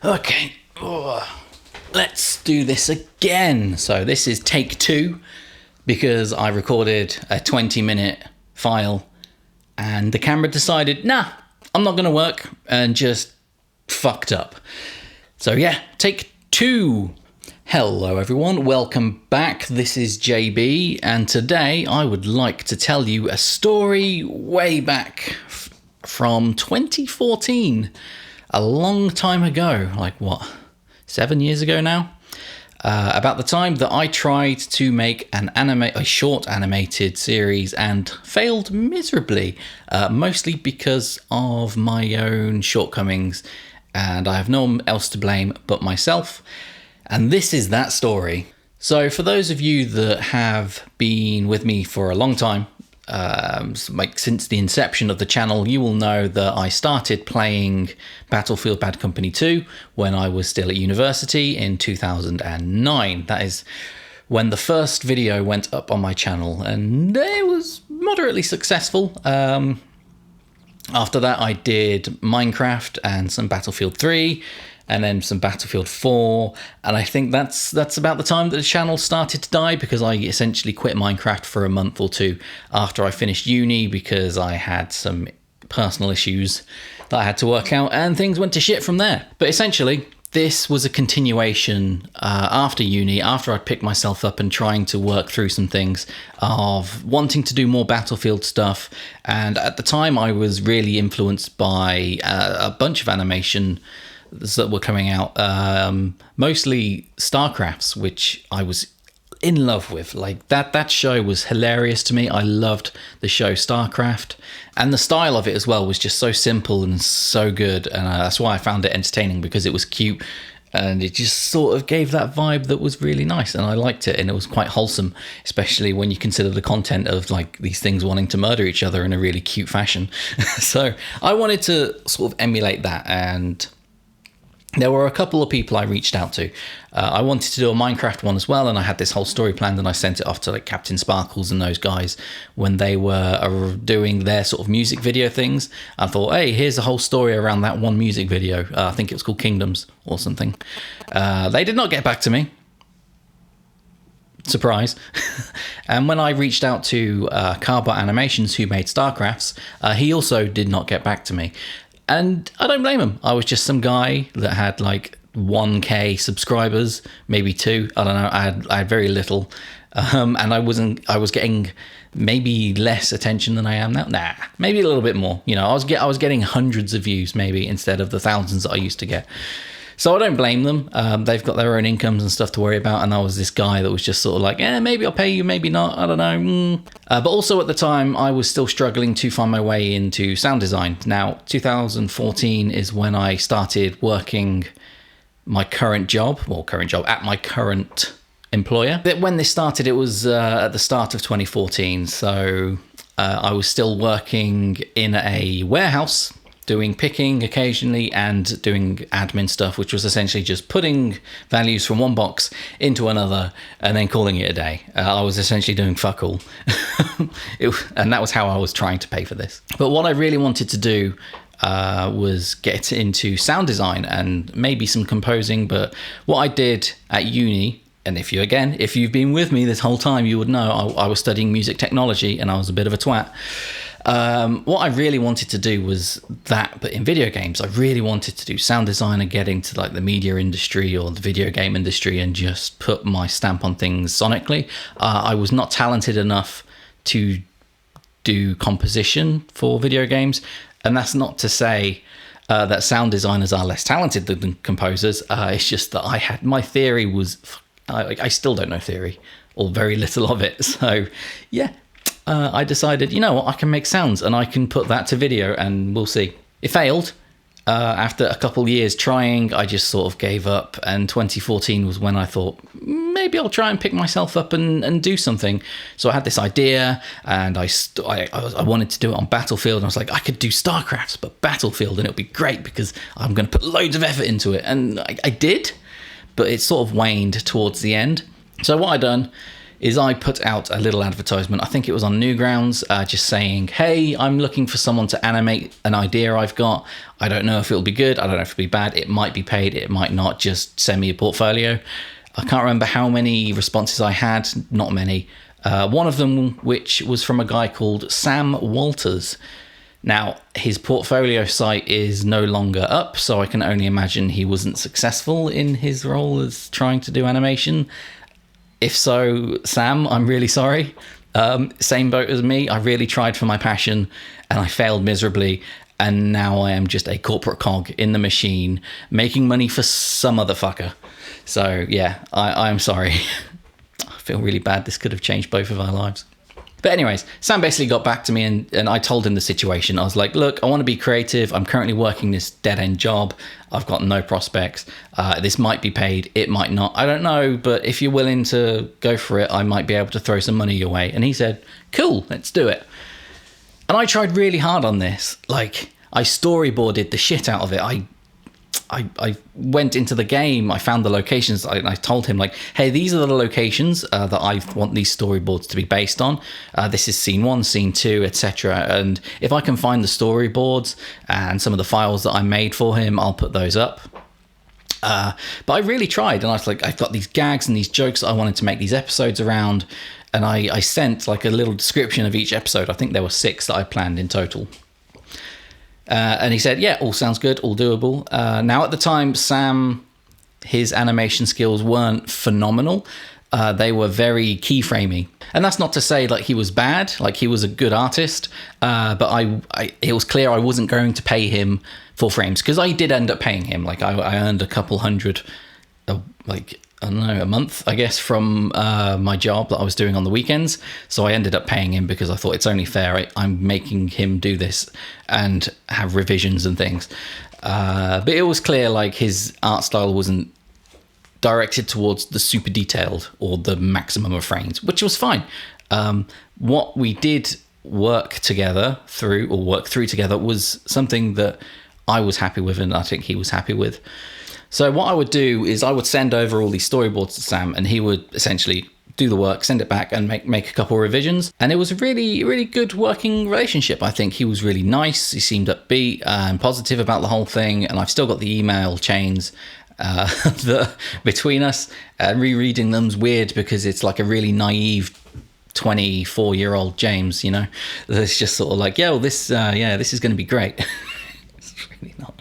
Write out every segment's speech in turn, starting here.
Okay, let's do this again. So this is take 2 because I recorded a 20-minute file and the camera decided, nah, I'm not going to work, and just fucked up. So yeah, take 2. Hello everyone, welcome back. This is JB, and today I would like to tell you a story way back from 2014. A long time ago, like 7 years ago now? About the time that I tried to make a short animated series and failed miserably, mostly because of my own shortcomings, and I have no one else to blame but myself. And this is that story. So for those of you that have been with me for a long time, like since the inception of the channel, you will know that I started playing Battlefield Bad Company 2 when I was still at university in 2009. That is when the first video went up on my channel, and it was moderately successful. After that I did Minecraft and some Battlefield 3, and then some Battlefield 4, and I think that's about the time that the channel started to die, because I essentially quit Minecraft for a month or two after I finished uni because I had some personal issues that I had to work out, and things went to shit from there. But essentially, this was a continuation after uni, after I'd picked myself up and trying to work through some things of wanting to do more Battlefield stuff. And at the time, I was really influenced by a bunch of animation that were coming out, mostly Starcrafts, which I was in love with. Like that show was hilarious to me. I loved the show Starcraft, and the style of it as well was just so simple and so good, and that's why I found it entertaining, because it was cute and it just sort of gave that vibe that was really nice, and I liked it, and it was quite wholesome, especially when you consider the content of like these things wanting to murder each other in a really cute fashion. So I wanted to sort of emulate that, and there were a couple of people I reached out to. I wanted to do a Minecraft one as well, and I had this whole story planned, and I sent it off to like Captain Sparkles and those guys when they were doing their sort of music video things. I thought, hey, here's a whole story around that one music video. I think it was called Kingdoms or something. They did not get back to me. Surprise. And when I reached out to Carbot Animations, who made Starcrafts, he also did not get back to me. And I don't blame him. I was just some guy that had like 1k subscribers, maybe 2. I don't know. I had very little, and I was getting maybe less attention than I am now. Nah, maybe a little bit more. You know, I was getting hundreds of views maybe instead of the thousands that I used to get. So I don't blame them. They've got their own incomes and stuff to worry about, and I was this guy that was just sort of like, maybe I'll pay you, maybe not, I don't know. But also at the time, I was still struggling to find my way into sound design. Now, 2014 is when I started working my current job at my current employer. But when this started, it was at the start of 2014, so I was still working in a warehouse, doing picking occasionally and doing admin stuff, which was essentially just putting values from one box into another and then calling it a day. I was essentially doing fuck all. And that was how I was trying to pay for this. But what I really wanted to do was get into sound design and maybe some composing. But what I did at uni, and if you've been with me this whole time, you would know I was studying music technology, and I was a bit of a twat. What I really wanted to do was that, but in video games. I really wanted to do sound design and get into like the media industry or the video game industry and just put my stamp on things sonically. I was not talented enough to do composition for video games, and that's not to say that sound designers are less talented than composers. It's just that my theory was, I still don't know theory, or very little of it. So yeah. I decided, you know what, I can make sounds and I can put that to video, and we'll see. It failed. After a couple years trying, I just sort of gave up, and 2014 was when I thought, maybe I'll try and pick myself up and do something. So I had this idea, and I wanted to do it on Battlefield, and I was like, I could do Starcrafts, but Battlefield, and it'll be great because I'm going to put loads of effort into it. And I did, but it sort of waned towards the end. So what I done is I put out a little advertisement. I think it was on Newgrounds, just saying, hey, I'm looking for someone to animate an idea I've got. I don't know if it'll be good. I don't know if it'll be bad. It might be paid. It might not. Just send me a portfolio. I can't remember how many responses I had. Not many. One of them, which was from a guy called Sam Walters. Now, his portfolio site is no longer up, so I can only imagine he wasn't successful in his role as trying to do animation. If so, Sam, I'm really sorry. Same boat as me. I really tried for my passion and I failed miserably. And now I am just a corporate cog in the machine, making money for some other fucker. So yeah, I'm sorry. I feel really bad. This could have changed both of our lives. But anyways, Sam basically got back to me and I told him the situation. I was like, look, I want to be creative. I'm currently working this dead-end job. I've got no prospects. This might be paid. It might not. I don't know. But if you're willing to go for it, I might be able to throw some money your way. And he said, cool, let's do it. And I tried really hard on this. Like, I storyboarded the shit out of it. I went into the game. I found the locations. I told him, like, hey, these are the locations that I want these storyboards to be based on. This is scene 1, scene 2, etc. And if I can find the storyboards and some of the files that I made for him, I'll put those up. But I really tried. And I was like, I've got these gags and these jokes that I wanted to make these episodes around. And I sent like a little description of each episode. I think there were 6 that I planned in total. And he said, yeah, all sounds good, all doable. Now, at the time, Sam, his animation skills weren't phenomenal. They were very keyframey. And that's not to say like he was bad, like he was a good artist. But it was clear I wasn't going to pay him for frames, because I did end up paying him. Like I earned a couple hundred, like, I don't know, a month, I guess, from my job that I was doing on the weekends. So I ended up paying him because I thought it's only fair. I'm making him do this and have revisions and things. But it was clear like his art style wasn't directed towards the super detailed or the maximum of frames, which was fine. What we did work through together was something that I was happy with and I think he was happy with. So what I would do is I would send over all these storyboards to Sam and he would essentially do the work, send it back and make a couple of revisions. And it was a really, really good working relationship. I think he was really nice. He seemed upbeat and positive about the whole thing. And I've still got the email chains between us. Rereading them's weird because it's like a really naive 24-year-old James, you know, that's just sort of like, yo, this is going to be great. It's really not.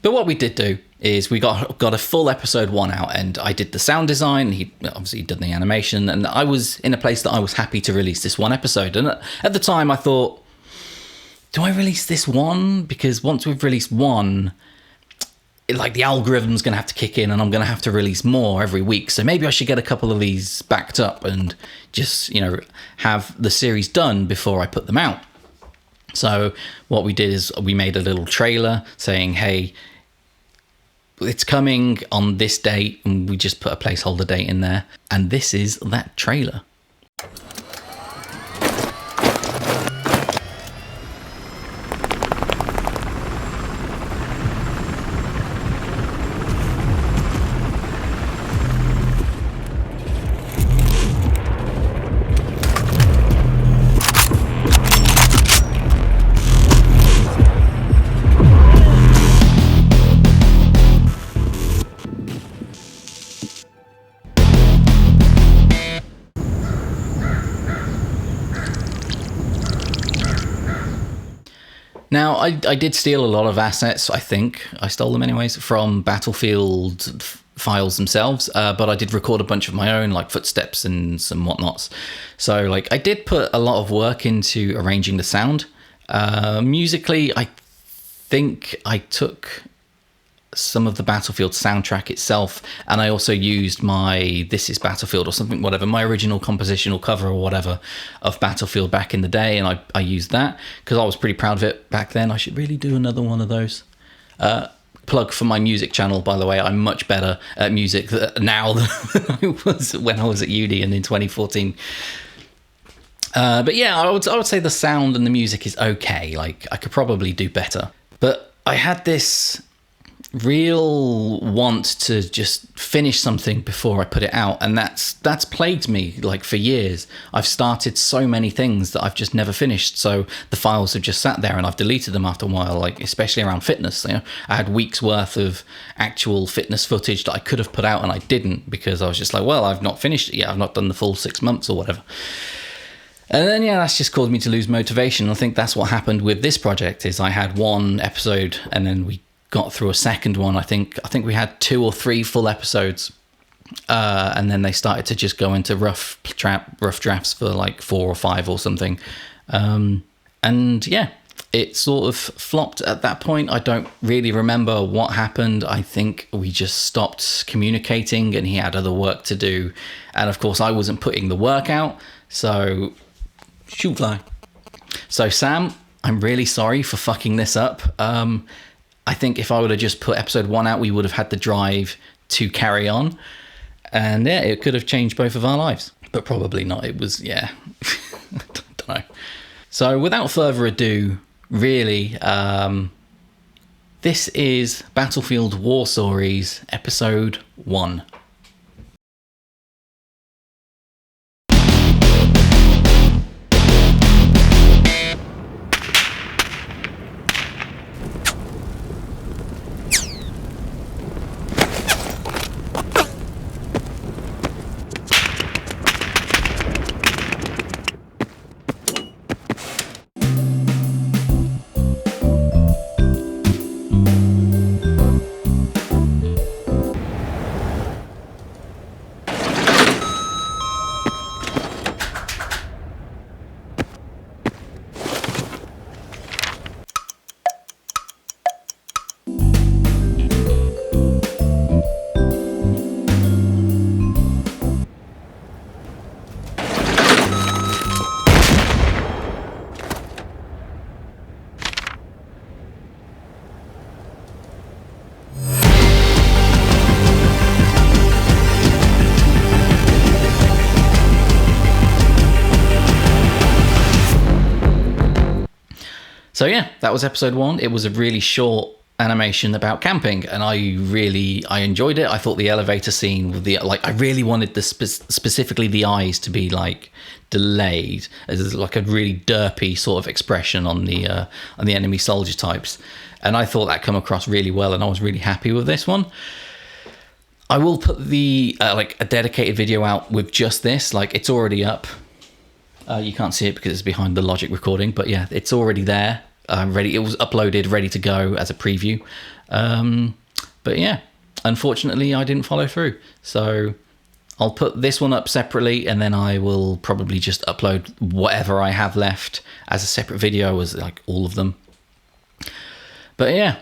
But what we did do is we got a full episode 1 out, and I did the sound design. He obviously did the animation, and I was in a place that I was happy to release this one episode. And at the time I thought, do I release this one? Because once we've released one, like the algorithm's going to have to kick in and I'm going to have to release more every week. So maybe I should get a couple of these backed up and just, you know, have the series done before I put them out. So what we did is we made a little trailer saying, hey, it's coming on this date, and we just put a placeholder date in there. And this is that trailer. Now, I did steal a lot of assets, I think. I stole them anyways, from Battlefield files themselves, but I did record a bunch of my own, like footsteps and some whatnots. So, like, I did put a lot of work into arranging the sound. Musically, I think I took some of the Battlefield soundtrack itself, and I also used my This Is Battlefield or something, whatever, my original compositional cover or whatever of Battlefield back in the day, and I used that because I was pretty proud of it back then. I should really do another one of those. Plug for my music channel, by the way. I'm much better at music now than I was when I was at uni and in 2014. But yeah, I would say the sound and the music is okay. Like, I could probably do better. But I had this real want to just finish something before I put it out, and that's plagued me like for years. I've started so many things that I've just never finished, so the files have just sat there and I've deleted them after a while, like especially around fitness. I had weeks worth of actual fitness footage that I could have put out and I didn't, because I was just like, well, I've not finished it yet, I've not done the full 6 months or whatever. And then, that's just caused me to lose motivation. I think that's what happened with this project. Is I had one episode and then we got through a second one. I think we had 2 or 3 full episodes, and then they started to just go into rough drafts for like 4 or 5 or something, and it sort of flopped at that point. I don't really remember what happened. I think we just stopped communicating and he had other work to do, and of course I wasn't putting the work out, so shoot fly. So Sam, I'm really sorry for fucking this up. I think if I would have just put episode 1 out, we would have had the drive to carry on. And it could have changed both of our lives. But probably not. It was, I don't know. So without further ado, really, this is Battlefield War Stories, episode 1. So that was episode 1. It was a really short animation about camping, and I enjoyed it. I thought the elevator scene with I really wanted specifically the eyes to be like delayed, as like a really derpy sort of expression on the enemy soldier types, and I thought that come across really well, and I was really happy with this one. I will put the a dedicated video out with just this. Like, it's already up. You can't see it because it's behind the Logic recording, but it's already there, ready. It was uploaded, ready to go as a preview. But unfortunately, I didn't follow through. So I'll put this one up separately, and then I will probably just upload whatever I have left as a separate video, as like all of them. But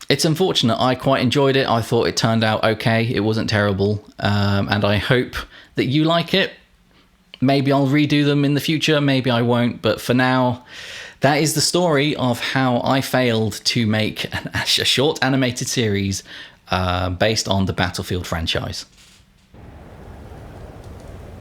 it's unfortunate. I quite enjoyed it. I thought it turned out okay. It wasn't terrible, and I hope that you like it. Maybe I'll redo them in the future, maybe I won't, but for now, that is the story of how I failed to make a short animated series based on the Battlefield franchise.